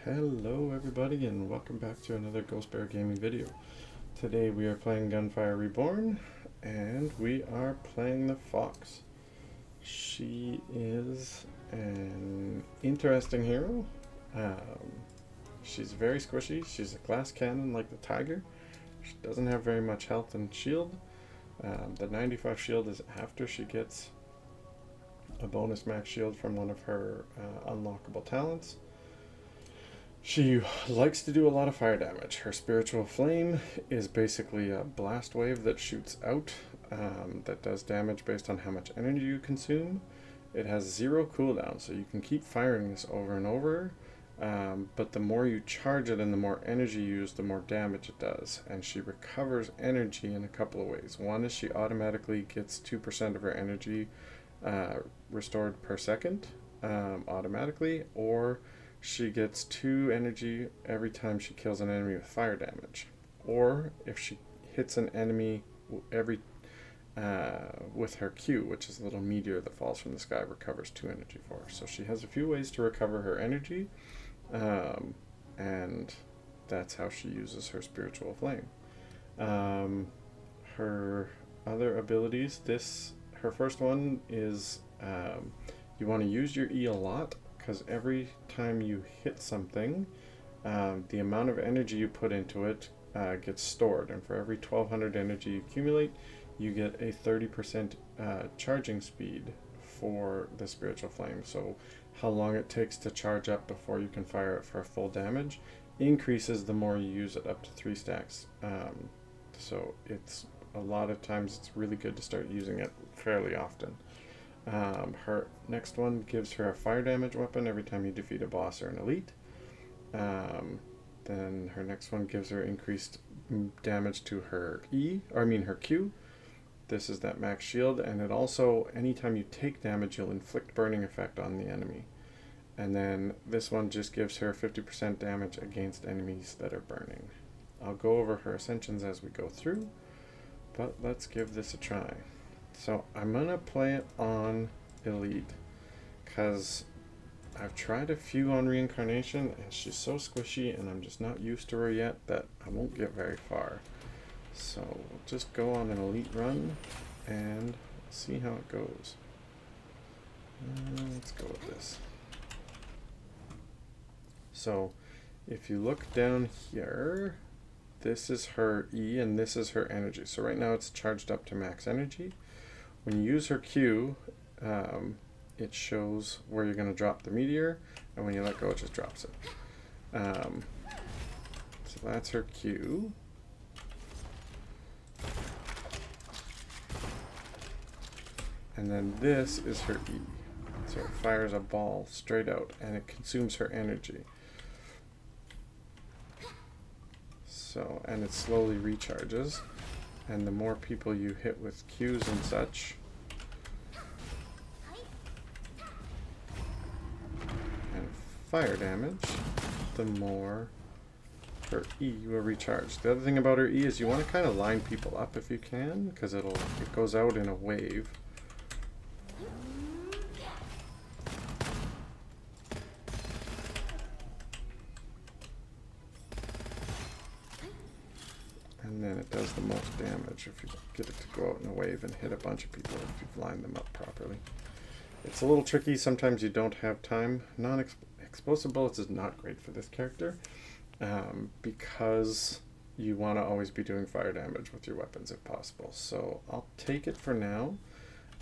Hello everybody and welcome back to another Ghost Bear Gaming video. Today we are playing Gunfire Reborn and we are playing the Fox. She is an interesting hero. She's very squishy. She's a glass cannon like the tiger. She doesn't have very much health and shield. The 95 shield is after she gets a bonus max shield from one of her unlockable talents. She likes to do a lot of fire damage. Her spiritual flame is basically a blast wave that shoots out that does damage based on how much energy you consume. It has 0 cooldown, so you can keep firing this over and over, but the more you charge it and the more energy you use, the more damage it does. And she recovers energy in a couple of ways. One is she automatically gets 2% of her energy restored per second automatically, or she gets 2 energy every time she kills an enemy with fire damage, or if she hits an enemy with her Q, which is a little meteor that falls from the sky, recovers 2 energy for her. So she has a few ways to recover her energy, and that's how she uses her spiritual flame. Her other abilities, her first one is you want to use your E a lot, because every time you hit something, the amount of energy you put into it gets stored, and for every 1200 energy you accumulate, you get a 30% charging speed for the spiritual flame. So how long it takes to charge up before you can fire it for full damage increases the more you use it, up to 3 stacks. So it's a lot of times it's really good to start using it fairly often. Her next one gives her a fire damage weapon every time you defeat a boss or an elite. Then her next one gives her increased damage to her her Q. This is that max shield, and it also, anytime you take damage, you'll inflict burning effect on the enemy. And then this one just gives her 50% damage against enemies that are burning. I'll go over her ascensions as we go through, but let's give this a try. So I'm going to play it on Elite, because I've tried a few on Reincarnation, and she's so squishy, and I'm just not used to her yet that I won't get very far. So we'll just go on an Elite run, and see how it goes. Let's go with this. So if you look down here, this is her E, and this is her energy. So right now it's charged up to max energy. When you use her Q, it shows where you're going to drop the meteor, and when you let go, it just drops it. So that's her Q. And then this is her E. So it fires a ball straight out, and it consumes her energy. So, and it slowly recharges. And the more people you hit with Qs and such, and fire damage, the more her E will recharge. The other thing about her E is you want to kind of line people up if you can, because it goes out in a wave. And then it does the most damage if you get it to go out in a wave and hit a bunch of people if you've lined them up properly. It's a little tricky. Sometimes you don't have time. Non-explosive bullets is not great for this character, because you want to always be doing fire damage with your weapons if possible. So I'll take it for now,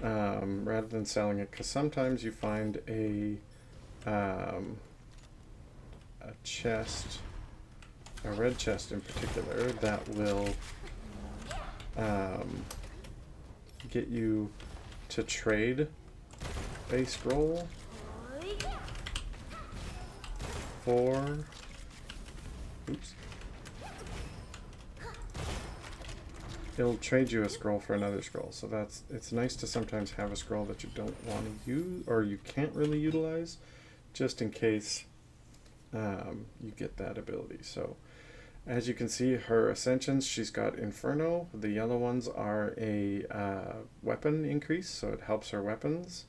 rather than selling it, because sometimes you find a chest, a red chest in particular, that will get you to trade a scroll for, it'll trade you a scroll for another scroll. So it's nice to sometimes have a scroll that you don't want to use, or you can't really utilize, just in case you get that ability. So as you can see, her ascensions, she's got Inferno. The yellow ones are a weapon increase, so it helps her weapons.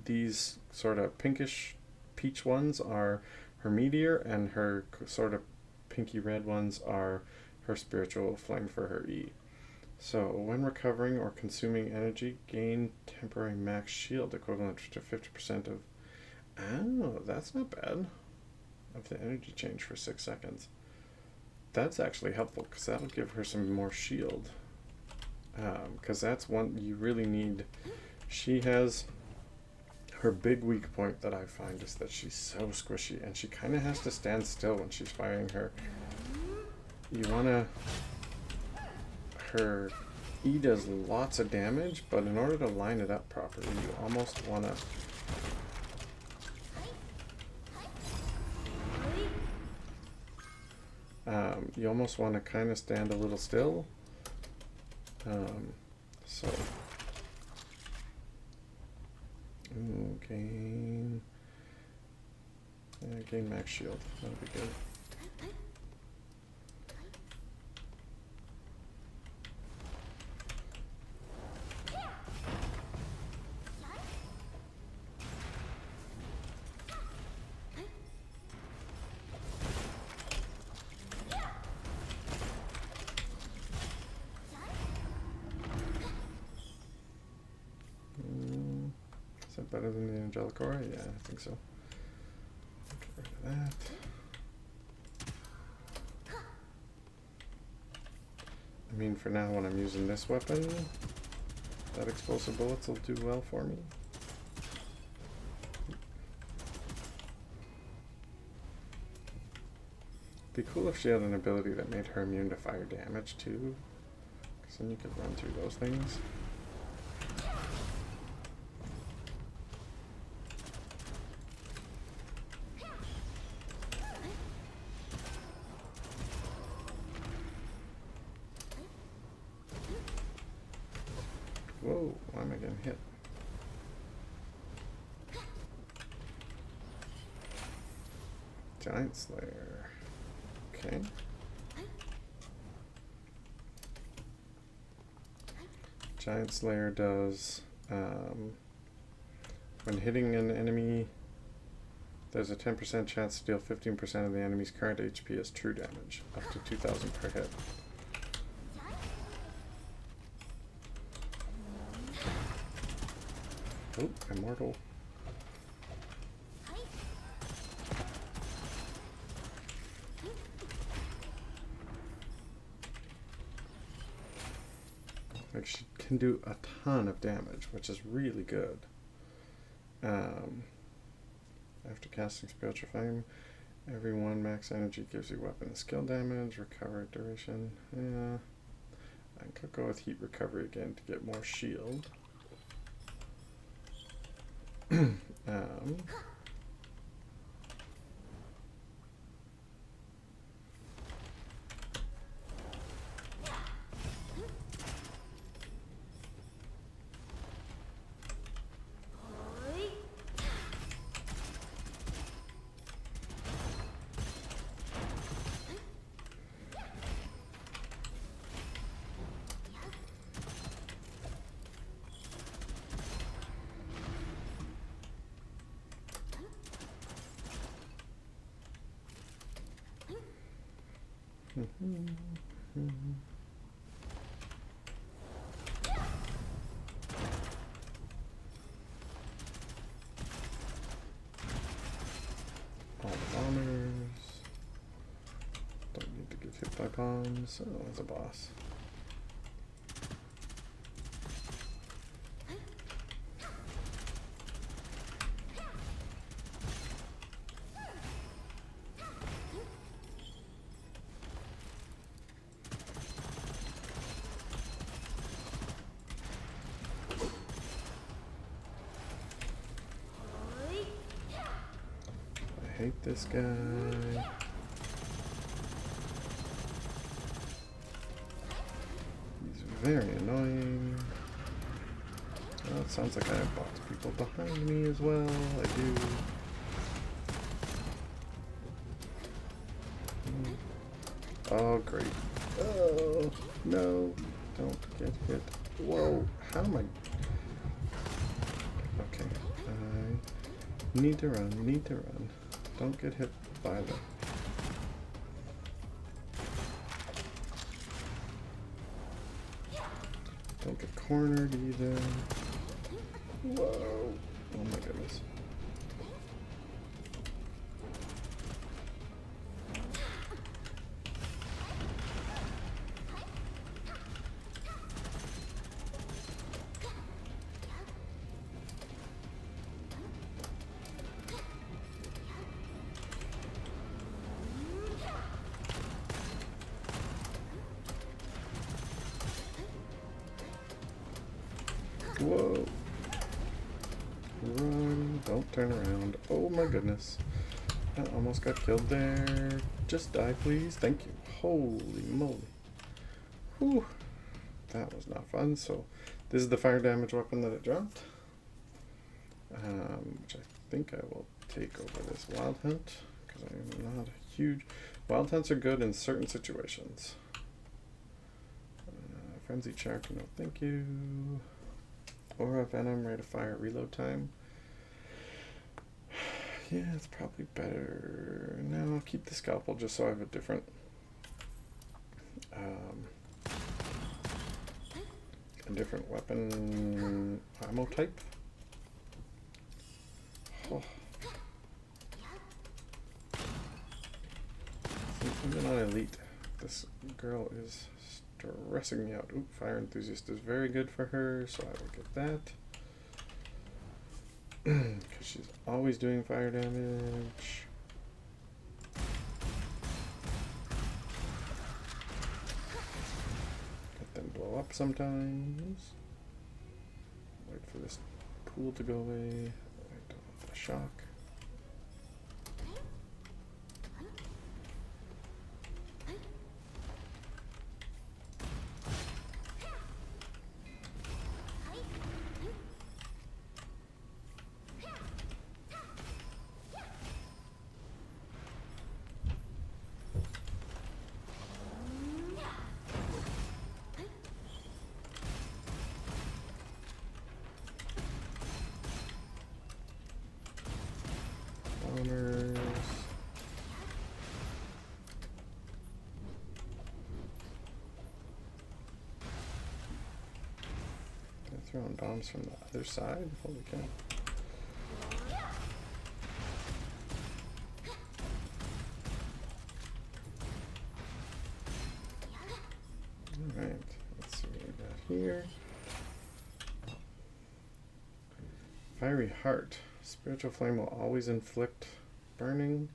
These sort of pinkish peach ones are her meteor, and her sort of pinky red ones are her spiritual flame for her E. So when recovering or consuming energy, gain temporary max shield equivalent to 50% of... Oh, that's not bad. Of the energy change for 6 seconds. That's actually helpful because that'll give her some more shield. Because that's one you really need. She has... Her big weak point that I find is that she's so squishy, and she kind of has to stand still when she's firing her. You want to... Her E does lots of damage, but in order to line it up properly, you almost want to... you almost want to kind of stand a little still. So... Ooh, gain max shield. That'll be good. Is that better than the Angelic Aura? Yeah, I think so. Get rid of that. I mean, for now, when I'm using this weapon, that explosive bullets will do well for me. It'd be cool if she had an ability that made her immune to fire damage too, because then you could run through those things. Whoa, why am I getting hit? Giant Slayer. Okay. Giant Slayer does, when hitting an enemy, there's a 10% chance to deal 15% of the enemy's current HP as true damage, up to 2,000 per hit. Oh, immortal. Like, she can do a ton of damage, which is really good. After casting Spiritual Flame, every one max energy gives you weapon and skill damage, recover duration. Yeah, I could go with heat recovery again to get more shield. All bombers. Don't need to get hit by bombs. Oh, it's a boss. I hate this guy. He's very annoying. Well, it sounds like I have box people behind me as well. I do. Oh, great. Oh, no. Don't get hit. Whoa. How am I? Okay. I need to run. Need to run. Don't get hit either. Don't get cornered either. Whoa. Oh my goodness. Whoa. Run. Don't turn around. Oh my goodness. I almost got killed there. Just die, please. Thank you. Holy moly. Whew. That was not fun. So this is the fire damage weapon that it dropped. Which I think I will take over this wild hunt. Because I'm not a huge... Wild hunts are good in certain situations. Frenzied Shark, no thank you. Aura Venom, rate of fire, reload time. Yeah, it's probably better. No, I'll keep the scalpel just so I have a different weapon ammo type. Oh. Even on Elite, this girl is stressing me out. Oop, Fire Enthusiast is very good for her, so I will get that. Because she's always doing fire damage. Let them blow up sometimes. Wait for this pool to go away. I don't want the shock. Throwing bombs from the other side? Holy cow. Alright, let's see what we got here. Fiery Heart. Spiritual Flame will always inflict burning.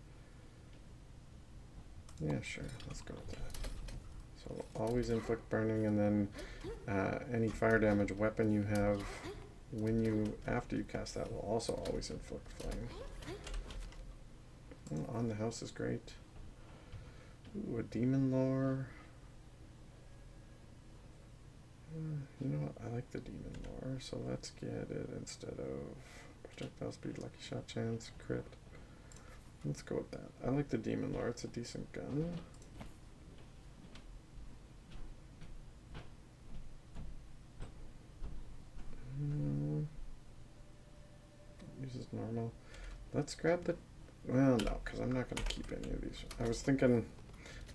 Yeah, sure, let's go with that. So always inflict burning, and then any fire damage weapon you have after you cast that will also always inflict flame. Oh, on the house is great. Ooh, a demon lore. You know what? I like the demon lore, so let's get it instead of projectile speed, lucky shot chance, crit. Let's go with that. I like the demon lore. It's a decent gun. Uses normal. Let's grab the... Well, no, because I'm not going to keep any of these. I was thinking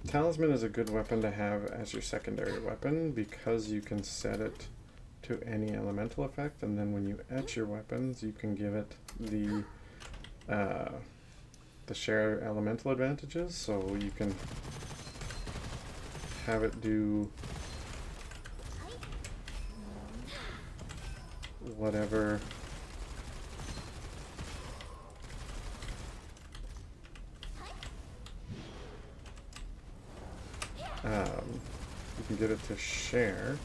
Talisman is a good weapon to have as your secondary weapon because you can set it to any elemental effect, and then when you etch your weapons, you can give it the share elemental advantages, so you can have it do whatever you can get it to share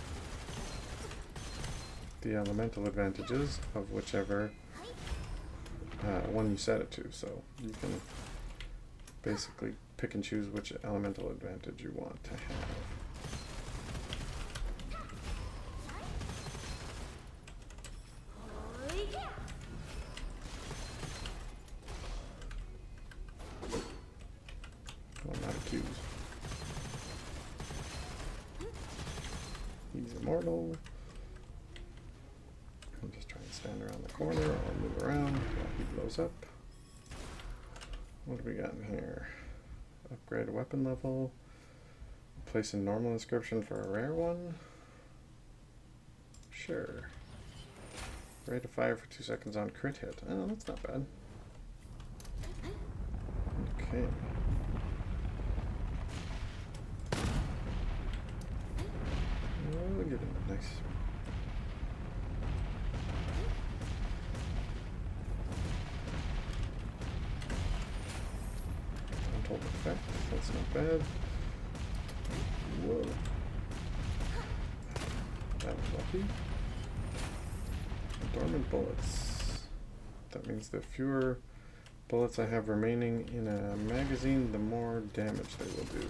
the elemental advantages of whichever one you set it to, so you can basically pick and choose which elemental advantage you want to have. Well, not accused. He's immortal. I'm just trying to stand around the corner or move around while he blows up. What do we got in here? Upgrade a weapon level. Place a normal inscription for a rare one. Sure. Rate of fire for 2 seconds on crit hit. Oh, that's not bad. Okay. Oh, get in. Nice. Untold effect. That's not bad. Whoa. That was lucky. Dormant bullets. That means the fewer bullets I have remaining in a magazine, the more damage they will do.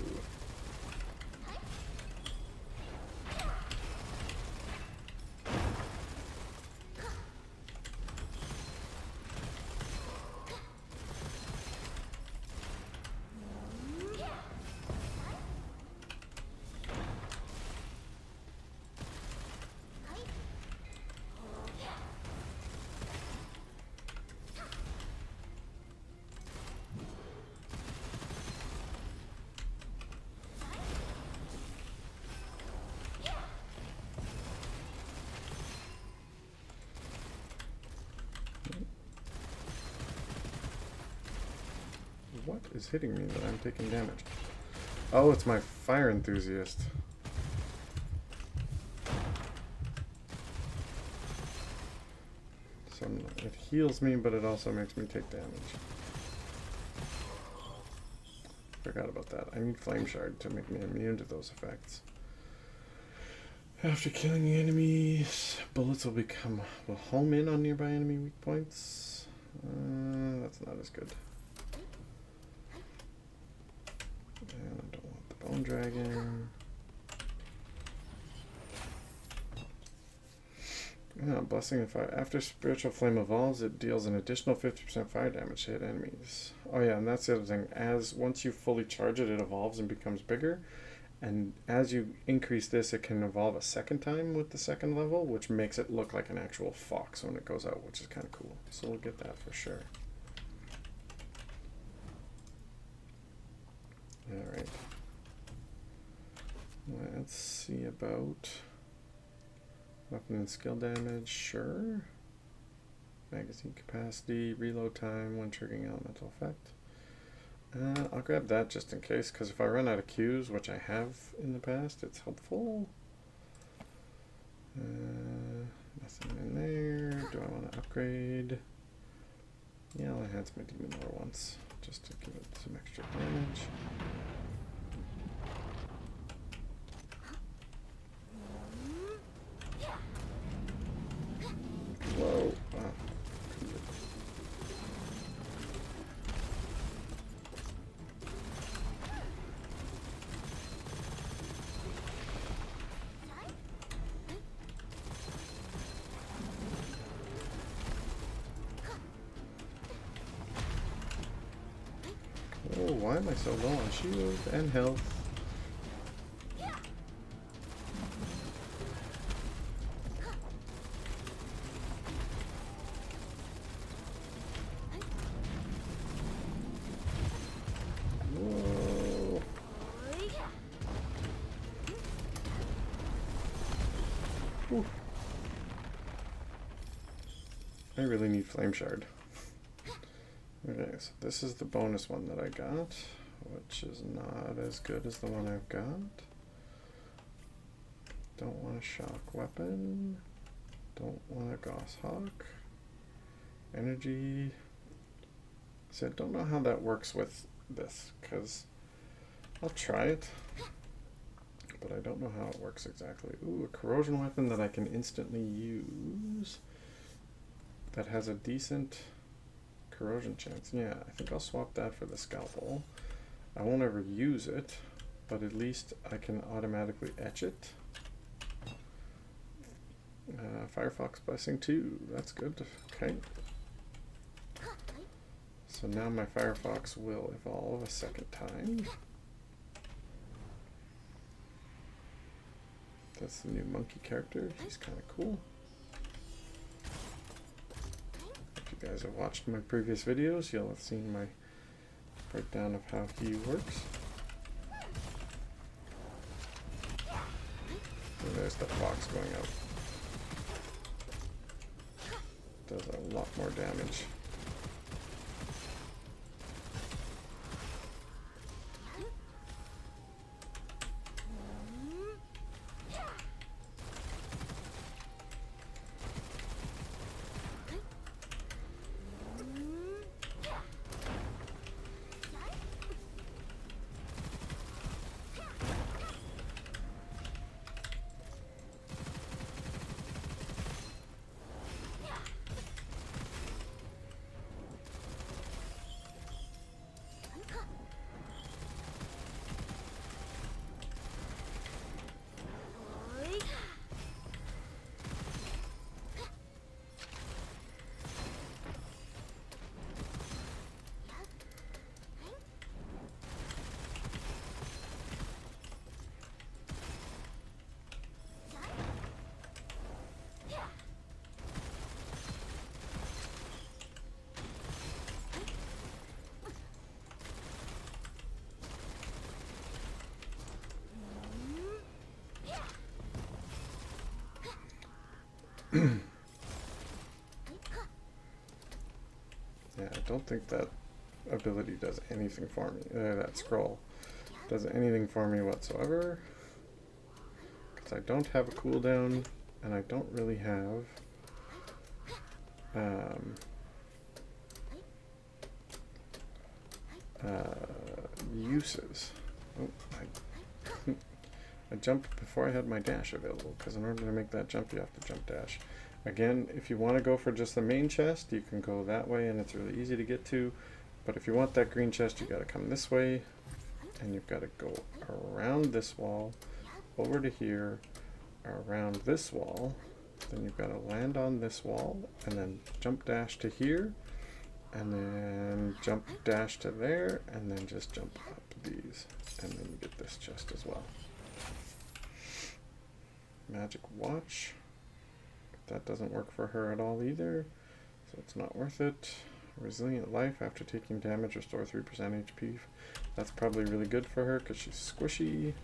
What is hitting me that I'm taking damage? Oh, it's my fire enthusiast. So it heals me, but it also makes me take damage. Forgot about that. I need Flame Shard to make me immune to those effects. After killing enemies, bullets will home in on nearby enemy weak points. That's not as good. And I don't want the Bone Dragon. Blessing of Fire. After Spiritual Flame evolves, it deals an additional 50% fire damage to hit enemies. Oh yeah, and that's the other thing. Once you fully charge it, it evolves and becomes bigger. And as you increase this, it can evolve a second time with the second level, which makes it look like an actual fox when it goes out, which is kind of cool. So we'll get that for sure. Alright. Let's see about weapon and skill damage. Sure. Magazine capacity, reload time when triggering elemental effect. I'll grab that just in case, because if I run out of Qs, which I have in the past, it's helpful. Nothing in there. Do I want to upgrade? Yeah, I'll enhance my demon lore once, just to give it some extra damage. Whoa. Wow. Oh, why am I so low on shield and health? Whoa. Whew. I really need Flame Shard. Okay, so this is the bonus one that I got, which is not as good as the one I've got. Don't want a shock weapon. Don't want a Goshawk. Energy. So I don't know how that works with this, because I'll try it, but I don't know how it works exactly. Ooh, a corrosion weapon that I can instantly use that has a decent corrosion chance. Yeah, I think I'll swap that for the scalpel. I won't ever use it, but at least I can automatically etch it. Firefox Blessing 2, that's good. Okay. So now my Firefox will evolve a second time. That's the new monkey character. He's kind of cool. If you guys have watched my previous videos, you'll have seen my breakdown of how he works. And there's the fox going out. Does a lot more damage. Yeah, I don't think that ability does anything for me. That scroll does anything for me whatsoever. Because I don't have a cooldown, and I don't really have uses. Oh, I jumped before I had my dash available, because in order to make that jump, you have to jump dash. Again, if you want to go for just the main chest, you can go that way, and it's really easy to get to. But if you want that green chest, you got to come this way, and you've got to go around this wall, over to here, around this wall. Then you've got to land on this wall, and then jump dash to here, and then jump dash to there, and then just jump up these, and then you get this chest as well. Magic watch. That doesn't work for her at all either, so it's not worth it. Resilient life after taking damage, restore 3% HP. That's probably really good for her because she's squishy.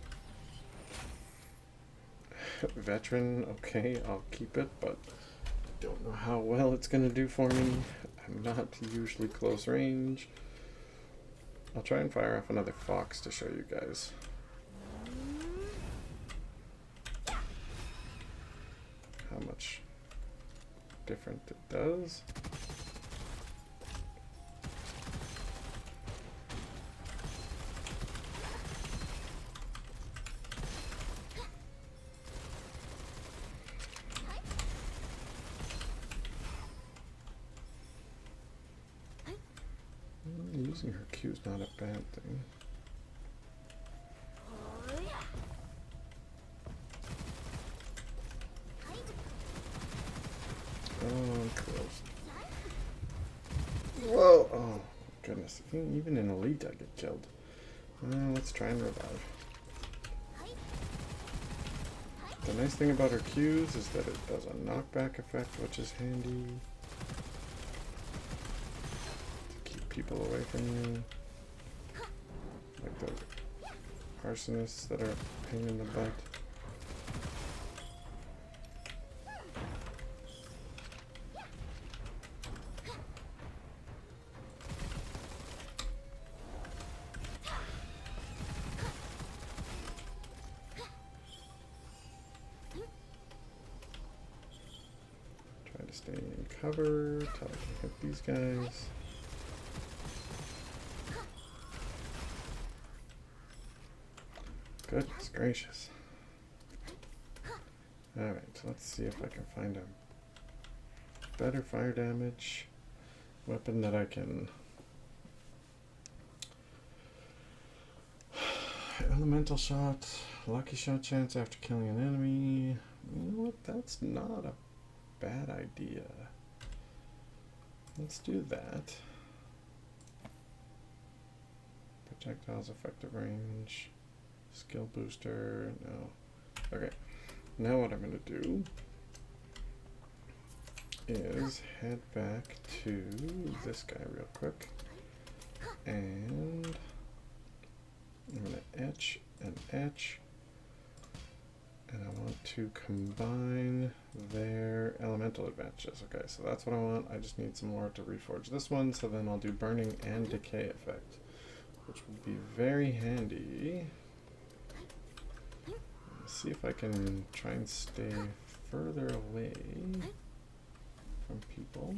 Veteran, okay, I'll keep it, but I don't know how well it's going to do for me. I'm not usually close range. I'll try and fire off another fox to show you guys. How much different it does. Using her Q is not a bad thing. Oh, close. Whoa! Oh, goodness. Even in Elite, I get killed. Let's try and revive. The nice thing about her Qs is that it does a knockback effect, which is handy. To keep people away from you. Like the arsonists that are a pain in the butt. Stay in cover till I can hit these guys. Goodness gracious. Alright, so let's see if I can find a better fire damage weapon that I can... Elemental shot, lucky shot chance after killing an enemy. You know what, that's not a bad idea. Let's do that. Projectiles effective range. Skill booster. No. Okay. Now what I'm going to do is head back to this guy real quick. And I'm going to etch and etch. And I want to combine their elemental advantages. Okay, so that's what I want. I just need some more to reforge this one, so then I'll do burning and decay effect, which would be very handy. Let's see if I can try and stay further away from people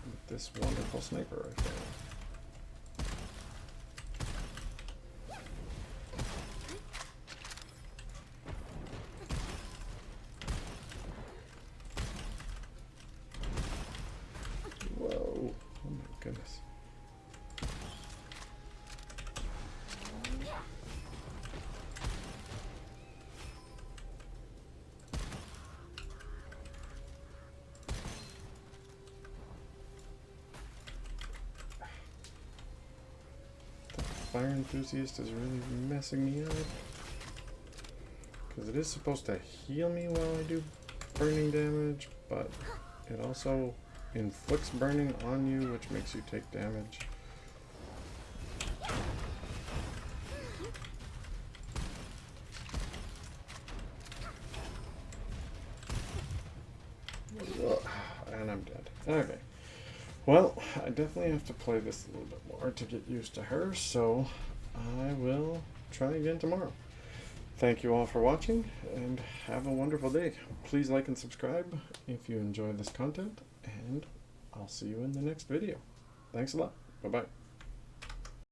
with this wonderful sniper rifle. Whoa, oh my goodness. Fire enthusiast is really messing me up, because it is supposed to heal me while I do burning damage, but it also inflicts burning on you, which makes you take damage. And I'm dead. Okay. Well, I definitely have to play this a little bit more to get used to her, so I will try again tomorrow. Thank you all for watching, and have a wonderful day. Please like and subscribe if you enjoy this content, and I'll see you in the next video. Thanks a lot. Bye-bye.